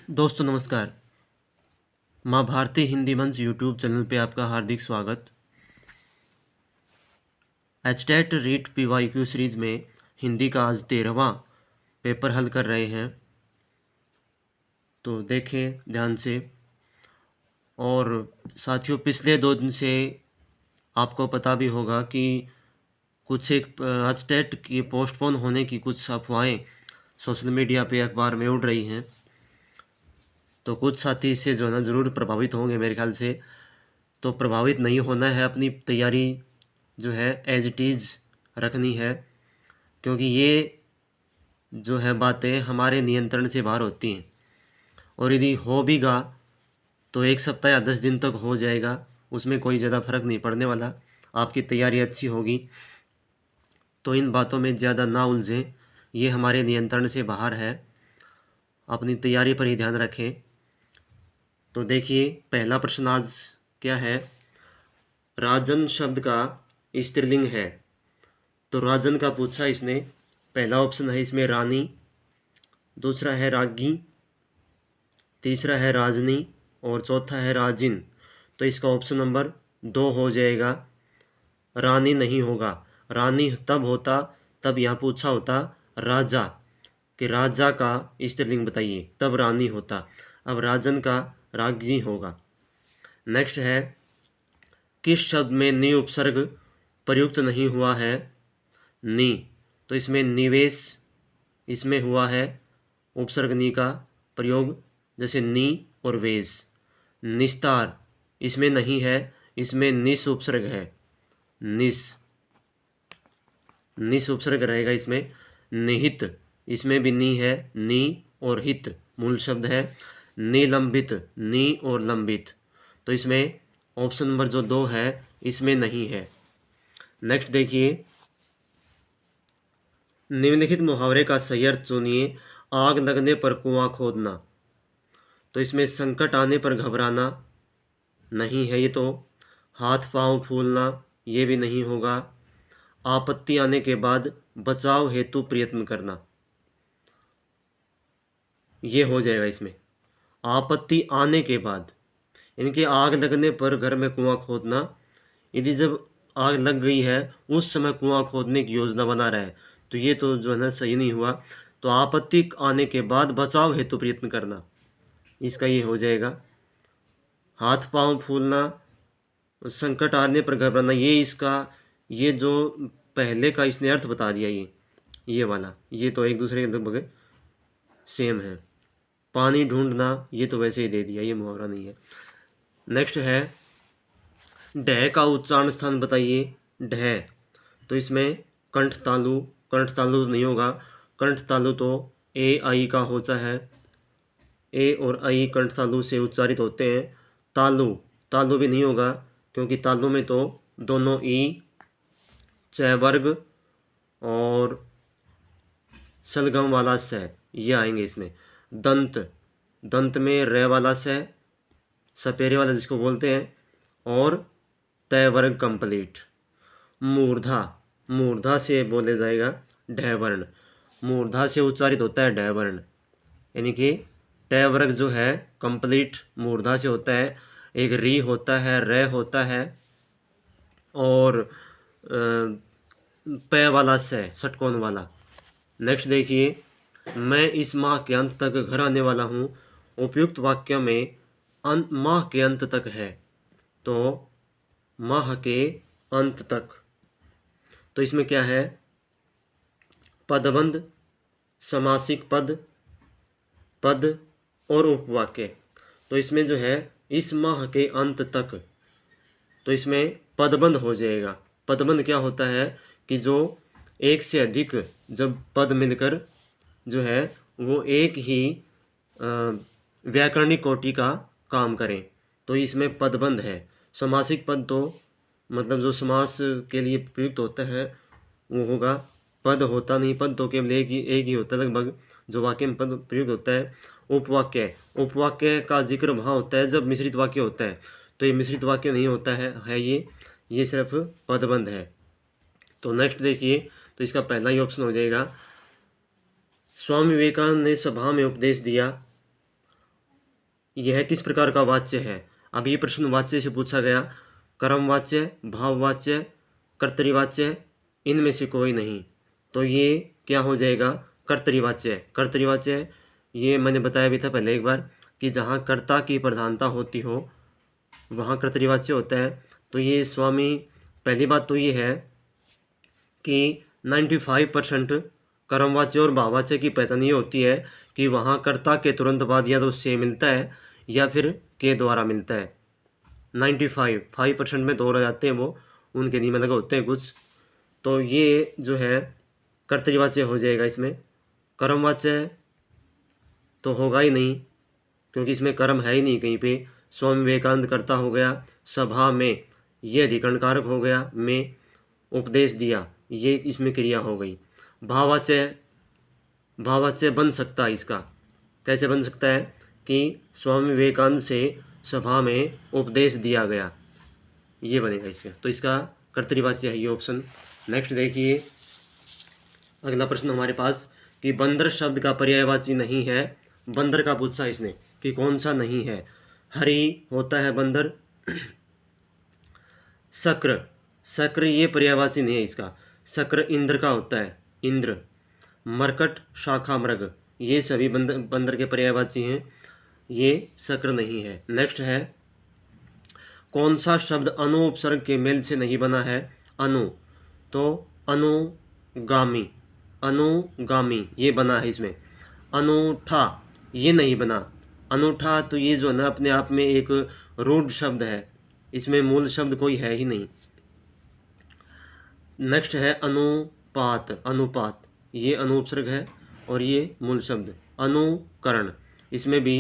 दोस्तों नमस्कार। माँ भारती हिंदी मंच यूट्यूब चैनल पे आपका हार्दिक स्वागत। एचटेट रीट पीवाईक्यू सीरीज़ में हिंदी का आज 13वां पेपर हल कर रहे हैं, तो देखें ध्यान से। और साथियों, पिछले 2 दिन से आपको पता भी होगा कि कुछ एक एचटेट की पोस्टपोन होने की कुछ अफवाहें सोशल मीडिया पे अखबार में उड़ रही हैं। तो कुछ साथी इससे जो है ना ज़रूर प्रभावित होंगे मेरे ख्याल से। तो प्रभावित नहीं होना है, अपनी तैयारी जो है एज इट इज़ रखनी है, क्योंकि ये जो है बातें हमारे नियंत्रण से बाहर होती हैं। और यदि हो भी गा तो 1 सप्ताह या 10 दिन तक हो जाएगा, उसमें कोई ज़्यादा फर्क नहीं पड़ने वाला। आपकी तैयारी अच्छी होगी, तो इन बातों में ज़्यादा ना उलझें, ये हमारे नियंत्रण से बाहर है। अपनी तैयारी पर ही ध्यान रखें। तो देखिए, पहला प्रश्न आज क्या है। राजन शब्द का स्त्रीलिंग है, तो राजन का पूछा इसने। पहला ऑप्शन है इसमें रानी, दूसरा है रागी, तीसरा है राजनी और चौथा है राजिन। तो इसका ऑप्शन नंबर 2 हो जाएगा। रानी नहीं होगा। रानी तब होता, तब यहाँ पूछा होता राजा, कि राजा का स्त्रीलिंग बताइए, तब रानी होता। अब राजन का रागी होगा। नेक्स्ट है, किस शब्द में नि उपसर्ग प्रयुक्त नहीं हुआ है। नि, तो इसमें निवेश, इसमें हुआ है उपसर्ग नि का प्रयोग, जैसे नि और वेश। निस्तार इसमें नहीं है, इसमें निस उपसर्ग है। निस, निस उपसर्ग रहेगा इसमें। निहित, इसमें भी नी है, नी और हित मूल शब्द है। निलंबित, नी और लंबित, तो इसमें ऑप्शन नंबर जो 2 है इसमें नहीं है। नेक्स्ट देखिए, निम्नलिखित मुहावरे का सही अर्थ चुनिए। आग लगने पर कुआं खोदना, तो इसमें संकट आने पर घबराना नहीं है ये तो। हाथ पांव फूलना, ये भी नहीं होगा। आपत्ति आने के बाद बचाव हेतु प्रयत्न करना, ये हो जाएगा इसमें। आपत्ति आने के बाद, इनके आग लगने पर घर में कुआं खोदना। यदि जब आग लग गई है उस समय कुआं खोदने की योजना बना रहा है, तो ये तो जो है ना सही नहीं हुआ। तो आपत्ति आने के बाद बचाव हेतु प्रयत्न करना, इसका ये हो जाएगा। हाथ पांव फूलना, संकट आने पर घबराना, ये इसका, ये जो पहले का इसने अर्थ बता दिया, ये वाला, ये तो एक दूसरे के लगभग सेम है। पानी ढूंढना, ये तो वैसे ही दे दिया, ये मुहावरा नहीं है। नेक्स्ट है, ढ का उच्चारण स्थान बताइए। ढ, तो इसमें कंठ तालु, कंठ तालु नहीं होगा। कंठ तालु तो ए आई का होता है। ए और आई कंठ तालु से उच्चारित होते हैं। तालु, तालु भी नहीं होगा, क्योंकि तालु में तो दोनों ई, च वर्ग और सलगम वाला स, ये आएंगे इसमें। दंत, दंत में रे वाला स, सपेरे वाला जिसको बोलते हैं, और तय वर्ग कंप्लीट। मूर्धा, मूर्धा से बोले जाएगा ढ वर्ण। मूर्धा से उच्चारित होता है ढ वर्ण, यानी कि ट वर्ग जो है कंप्लीट मूर्धा से होता है। एक री होता है, रे होता है, और प वाला से, षटकोण वाला। नेक्स्ट देखिए, मैं इस माह के अंत तक घर आने वाला हूँ। उपयुक्त वाक्य में माह के अंत तक है, तो माह के अंत तक, तो इसमें क्या है, पदबंध, समासिक पद, पद और उपवाक्य। तो इसमें जो है इस माह के अंत तक, तो इसमें पदबंध हो जाएगा। पदबंध क्या होता है कि जो एक से अधिक जब पद मिलकर जो है वो एक ही व्याकरणिक कोटि का काम करें, तो इसमें पदबंध है। समासिक पद तो मतलब जो समास के लिए प्रयुक्त होता है वो होगा। पद होता नहीं, पद तो केवल एक ही होता है लगभग, जो वाक्य में पद प्रयुक्त होता है। उपवाक्य, उपवाक्य का जिक्र वहाँ होता है जब मिश्रित वाक्य होता है, तो ये मिश्रित वाक्य नहीं होता है ये सिर्फ पदबंध है। तो नेक्स्ट देखिए, तो इसका पहला ही ऑप्शन हो जाएगा। स्वामी विवेकानंद ने सभा में उपदेश दिया। यह किस प्रकार का वाच्य है? अब ये प्रश्न वाच्य से पूछा गया। कर्मवाच्य, भाववाच्य, कर्तरीवाच्य, इनमें से कोई नहीं। तो ये क्या हो जाएगा? कर्तरीवाच्य। कर्तरीवाच्य ये मैंने बताया भी था पहले एक बार कि जहाँ कर्ता की प्रधानता होती हो वहाँ कर्तरीवाच्य होता है। तो ये स्वामी, पहली बात तो ये है कि 95% कर्मवाच्य और भाववाच्य की पहचान ये होती है कि वहाँ कर्ता के तुरंत बाद या तो से मिलता है या फिर के द्वारा मिलता है। 5% में दो रह जाते हैं, वो उनके नियम अलग होते हैं कुछ। तो ये जो है कर्तरीवाच्य हो जाएगा इसमें। कर्मवाच्य तो होगा ही नहीं क्योंकि इसमें कर्म है ही नहीं कहीं पे। स्वामी विवेकानंद कर्ता हो गया, सभा में ये अधिकरण कारक हो गया, में उपदेश दिया, ये इसमें क्रिया हो गई। भाववाच्य, भाववाच्य बन सकता है इसका। कैसे बन सकता है कि स्वामी विवेकानंद से सभा में उपदेश दिया गया, ये बनेगा इसका। तो इसका कर्तरीवाच्य है ये ऑप्शन। नेक्स्ट देखिए अगला प्रश्न हमारे पास कि बंदर शब्द का पर्यायवाची नहीं है। बंदर का पूछा इसने कि कौन सा नहीं है। हरि होता है बंदर। शक्र, शक्र ये पर्यायवाची नहीं है इसका। शक्र इंद्र का होता है, इंद्र। मरकट, शाखा, मृग, ये सभी बंदर बंदर के पर्यायवाची हैं, ये शक्र नहीं है। नेक्स्ट है कौन सा शब्द अनु उपसर्ग के मेल से नहीं बना है? अनु, तो अनुगामी, अनुगामी ये बना है इसमें। अनूठा ये नहीं बना। अनूठा तो ये जो है ना अपने आप में एक रूढ़ शब्द है, इसमें मूल शब्द कोई है ही नहीं। नेक्स्ट है अनुपात, अनुपात ये अनुपसर्ग है और ये मूल शब्द। अनुकरण, इसमें भी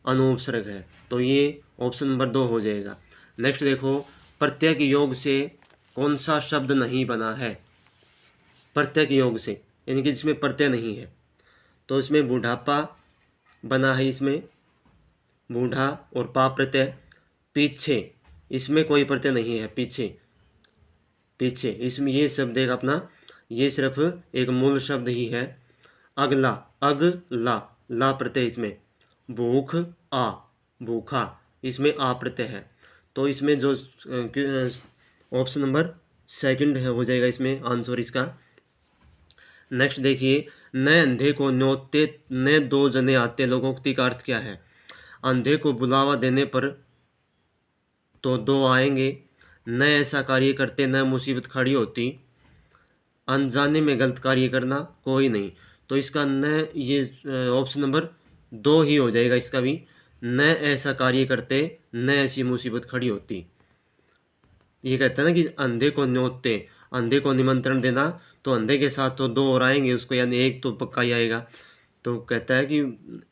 अनुपसर्ग है, तो ये ऑप्शन नंबर 2 हो जाएगा। नेक्स्ट देखो प्रत्यय के योग से कौन सा शब्द नहीं बना है? प्रत्यय के योग से यानी कि जिसमें प्रत्यय नहीं है, तो इसमें बुढ़ापा बना है, इसमें बूढ़ा और पा प्रत्यय। पीछे, इसमें कोई प्रत्यय नहीं है, पीछे, पीछे इसमें ये शब्द एक अपना ये सिर्फ एक मूल शब्द ही है। अगला, अगला, ला प्रत्यय इसमें। भूख, आ, भूखा, इसमें आ प्रत्यय है। तो इसमें जो ऑप्शन नंबर सेकंड है हो जाएगा इसमें आंसर इसका। नेक्स्ट देखिए न अंधे को न्योते न दो जने आते, लोकोक्ति का अर्थ क्या है? अंधे को बुलावा देने पर तो दो आएंगे, न ऐसा कार्य करते न मुसीबत खड़ी होती, अनजाने में गलत कार्य करना कोई नहीं। तो इसका न ये ऑप्शन नंबर 2 ही हो जाएगा इसका भी। न ऐसा कार्य करते न ऐसी मुसीबत खड़ी होती। ये कहता है ना कि अंधे को न्योते, अंधे को निमंत्रण देना, तो अंधे के साथ तो दो और आएंगे उसको, यानी एक तो पक्का ही आएगा। तो कहता है कि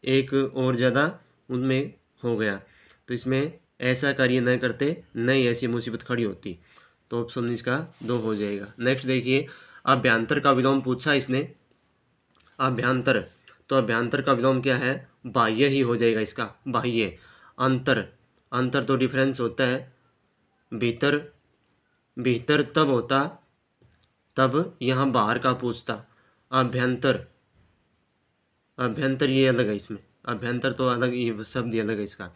एक और ज़्यादा उनमें हो गया, तो इसमें ऐसा कार्य न करते न ही ऐसी मुसीबत खड़ी होती। तो ऑप्शन इसका 2 हो जाएगा। नेक्स्ट देखिए अभ्यांतर का विलोम पूछा इसने। अभ्यांतर, तो अभ्यांतर का विलोम क्या है? बाह्य ही हो जाएगा इसका, बाह्य। अंतर, अंतर तो डिफरेंस होता है। भीतर, भीतर तब होता तब यहाँ बाहर का पूछता। अभ्यंतर, अभ्यंतर ये अलग है इसमें, अभ्यंतर तो अलग, ये शब्द ही अलग है इसका।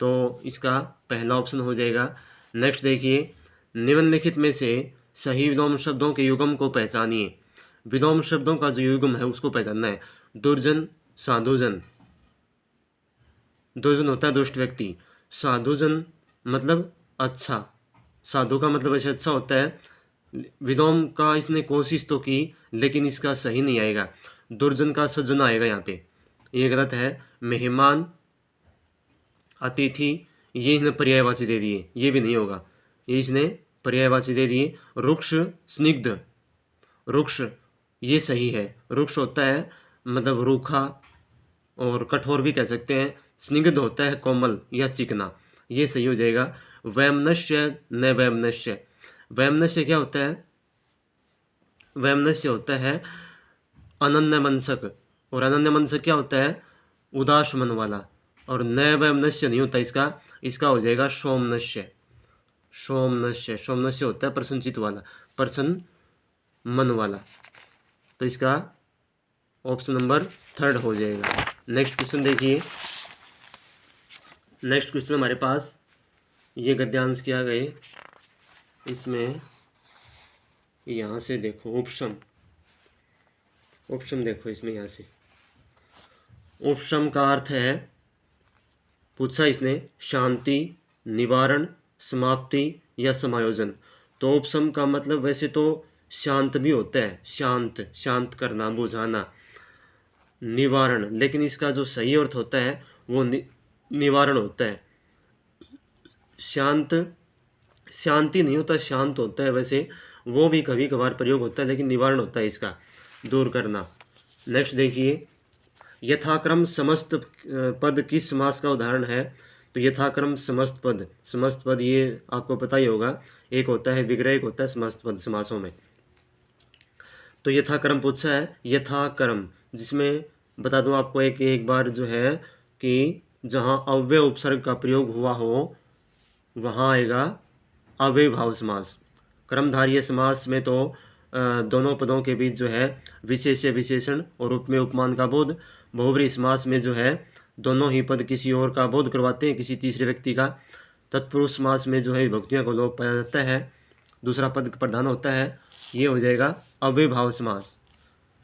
तो इसका पहला ऑप्शन हो जाएगा। नेक्स्ट देखिए निम्नलिखित में से सही विलोम शब्दों के युगम को पहचानिए। विलोम शब्दों का जो युगम है उसको पहचानना है। दुर्जन, साधुजन, दुर्जन होता है दुष्ट व्यक्ति, साधुजन मतलब अच्छा, साधु का मतलब ऐसे अच्छा होता है। विलोम का इसने कोशिश तो की लेकिन इसका सही नहीं आएगा। दुर्जन का सज्जन आएगा यहाँ पे, ये गलत है। मेहमान, अतिथि, ये इसने पर्यायवाची दे दिए, ये भी नहीं होगा, ये इसने पर्यायवाची दे दिए। रुक्ष, स्निग्ध, रुक्ष ये सही है। रुक्ष होता है मतलब रूखा और कठोर भी कह सकते हैं। स्निग्ध होता है कोमल या चिकना, ये सही हो जाएगा। वैमनस्य, न वैमनस्य, वैमनस्य क्या होता है? वैमनस्य होता है अनन्य मनसक, और अनन्य मनसक क्या होता है? उदास मन वाला। और न वैमनस्य नहीं होता इसका, इसका हो जाएगा सोमनस्य। सोमनस्य, सोमनस्य होता है प्रसन्नचित वाला, प्रसन्न मन वाला। तो इसका ऑप्शन नंबर 3 हो जाएगा। नेक्स्ट क्वेश्चन देखिए नेक्स्ट क्वेश्चन हमारे पास ये गद्यांश क्या गए, इसमें यहाँ से देखो उपशम, उपशम देखो इसमें, यहाँ से उपशम का अर्थ है, पूछा इसने, शांति, निवारण, समाप्ति या समायोजन। तो उपशम का मतलब वैसे तो शांत भी होता है, शांत, शांत करना, बुझाना, निवारण, लेकिन इसका जो सही अर्थ होता है वो निवारण होता है। शांत, शांति नहीं होता, शांत होता है वैसे, वो भी कभी कभार प्रयोग होता है, लेकिन निवारण होता है इसका, दूर करना। नेक्स्ट देखिए, यथाक्रम समस्त पद किस समास का उदाहरण है? तो यथाक्रम समस्त पद, समस्त पद ये आपको पता ही होगा, एक होता है विग्रह, एक होता है समस्त पद समासों में। तो यथाक्रम पूछा है, यथाक्रम जिसमें बता दूं आपको एक बार जो है कि जहाँ अव्यय उपसर्ग का प्रयोग हुआ हो वहाँ आएगा अव्ययभाव समास। क्रमधारीय समास में तो दोनों पदों के बीच जो है विशेष्य विशेषण और उपमेय उपमान का बोध। बहुब्रीहि समास में जो है दोनों ही पद किसी और का बोध करवाते हैं, किसी तीसरे व्यक्ति का। तत्पुरुष समास में जो है विभक्तियों को लोप पाया जाता है, दूसरा पद प्रधान होता है, ये हो जाएगा अव्ययभाव समास।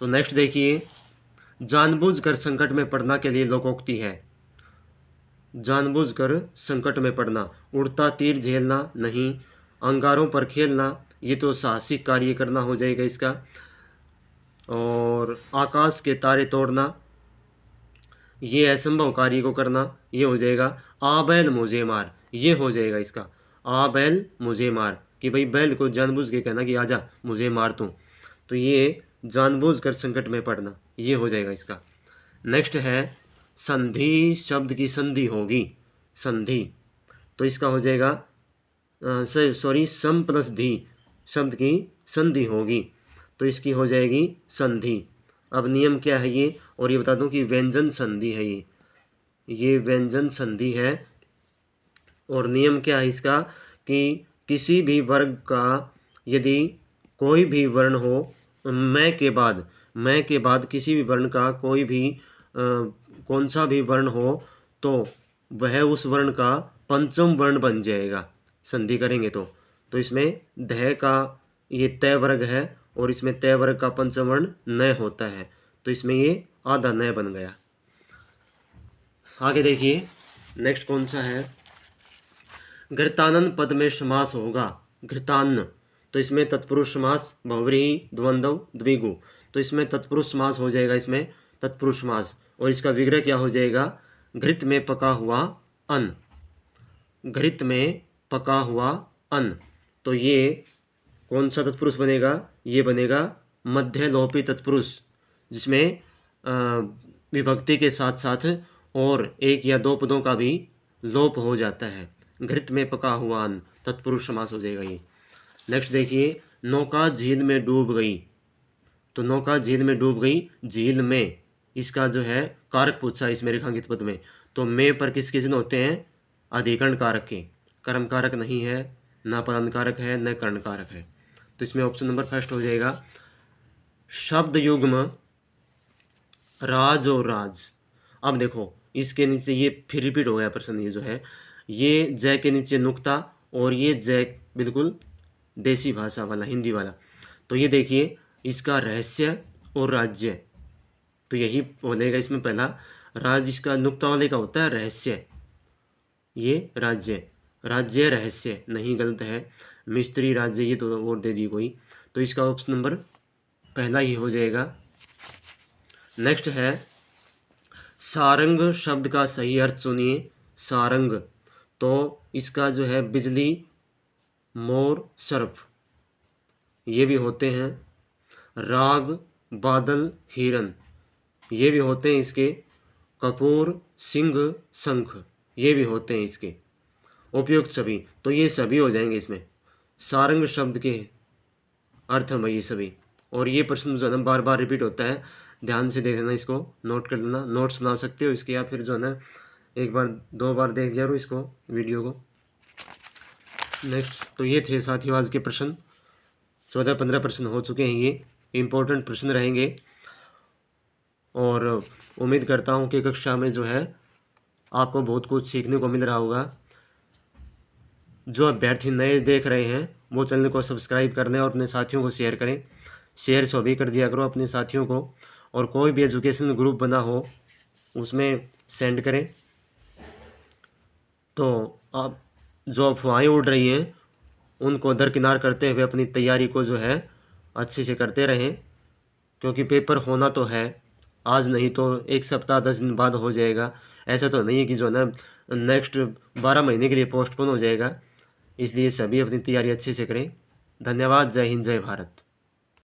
तो नेक्स्ट देखिए, जानबूझकर संकट में पड़ना के लिए लोकोक्ति है। जानबूझकर संकट में पड़ना, उड़ता तीर झेलना नहीं, अंगारों पर खेलना, ये तो साहसिक कार्य करना हो जाएगा इसका। और आकाश के तारे तोड़ना, ये असंभव कार्य को करना, ये हो जाएगा आ बैल मुझे मार, ये हो जाएगा इसका आ बैल मुझे मार, कि भाई बैल को जानबूझ के कहना कि आजा मुझे मार तू। तो ये जानबूझकर संकट में पड़ना, ये हो जाएगा इसका। नेक्स्ट है, संधि शब्द की संधि होगी, संधि, तो इसका हो जाएगा सॉरी सम प्लस धी शब्द की संधि होगी, तो इसकी हो जाएगी संधि। अब नियम क्या है ये, और ये बता दूं कि व्यंजन संधि है ये व्यंजन संधि है। और नियम क्या है इसका कि किसी भी वर्ग का यदि कोई भी वर्ण हो, मैं के बाद किसी भी वर्ण का कोई भी कौन सा भी वर्ण हो, तो वह उस वर्ण का पंचम वर्ण बन जाएगा संधि करेंगे तो इसमें ध का ये तय वर्ग है और इसमें तय वर्ग का पंचम वर्ण न होता है, तो इसमें ये आधा न बन गया। आगे देखिए नेक्स्ट कौन सा है, घृतानन पद में समास होगा, घृतान्न, तो इसमें तत्पुरुष समास, बहुव्रीहि, द्वंद्व, द्विगु, तो इसमें तत्पुरुष समास हो जाएगा, इसमें तत्पुरुष समास। और इसका विग्रह क्या हो जाएगा, घृत में पका हुआ अन्न, घृत में पका हुआ अन्न, तो ये कौन सा तत्पुरुष बनेगा, ये बनेगा मध्य लोपी तत्पुरुष, जिसमें विभक्ति के साथ साथ और एक या दो पदों का भी लोप हो जाता है। घृत में पका हुआ अन्न, तत्पुरुष समास हो जाएगा ये। नेक्स्ट देखिए, नौका झील में डूब गई, तो नौका झील में डूब गई, झील में, इसका जो है कारक पूछा इसमें रेखांकित पद में, तो में पर किस किस होते हैं, अधिकरण कारक के, कर्म कारक नहीं है, न पदान कारक है, न कर्ण कारक है, तो इसमें ऑप्शन नंबर फर्स्ट हो जाएगा। शब्द युग्म राज और राज, अब देखो इसके नीचे ये फिर रिपीट हो गया प्रश्न, ये जो है ये जय के नीचे नुक्ता और ये जय बिल्कुल देसी भाषा वाला, हिंदी वाला, तो ये देखिए इसका रहस्य और राज्य, तो यही बोलेगा इसमें पहला, राज इसका नुक्ता वाले का होता है रहस्य, ये राज्य, राज्य रहस्य नहीं, गलत है, मिस्त्री राज्य ये तो और दे दी कोई, तो इसका ऑप्शन नंबर पहला ही हो जाएगा। नेक्स्ट है, सारंग शब्द का सही अर्थ सुनिए, सारंग, तो इसका जो है बिजली, मोर, सर्प ये भी होते हैं, राग, बादल, हिरन ये भी होते हैं इसके, कपूर, सिंह, शंख ये भी होते हैं इसके, उपयुक्त सभी, तो ये सभी हो जाएंगे इसमें सारंग शब्द के अर्थ हैं ये सभी। और ये प्रश्न जो है ना बार बार रिपीट होता है, ध्यान से देख लेना, इसको नोट कर लेना, नोट्स बना सकते हो इसके, या फिर जो है ना एक बार दो बार देख लिया करो इसको, वीडियो को। नेक्स्ट, तो ये थे साथियों आज के प्रश्न, 14-15 प्रश्न हो चुके हैं, ये इम्पोर्टेंट प्रश्न रहेंगे, और उम्मीद करता हूँ कि कक्षा में जो है आपको बहुत कुछ सीखने को मिल रहा होगा। जो अभ्यर्थी नए देख रहे हैं वो चैनल को सब्सक्राइब कर लें और अपने साथियों को शेयर करें। शेयर सो भी कर दिया करो अपने साथियों को, और कोई भी एजुकेशन ग्रुप बना हो उसमें सेंड करें। तो आप जो अफवाहें उड़ रही हैं उनको दरकिनार करते हुए अपनी तैयारी को जो है अच्छे से करते रहें, क्योंकि पेपर होना तो है, आज नहीं तो 1 सप्ताह 10 दिन बाद हो जाएगा। ऐसा तो नहीं है कि जो है ना नेक्स्ट 12 महीने के लिए पोस्टपोन हो जाएगा। इसलिए सभी अपनी तैयारी अच्छे से करें। धन्यवाद। जय हिंद, जय भारत।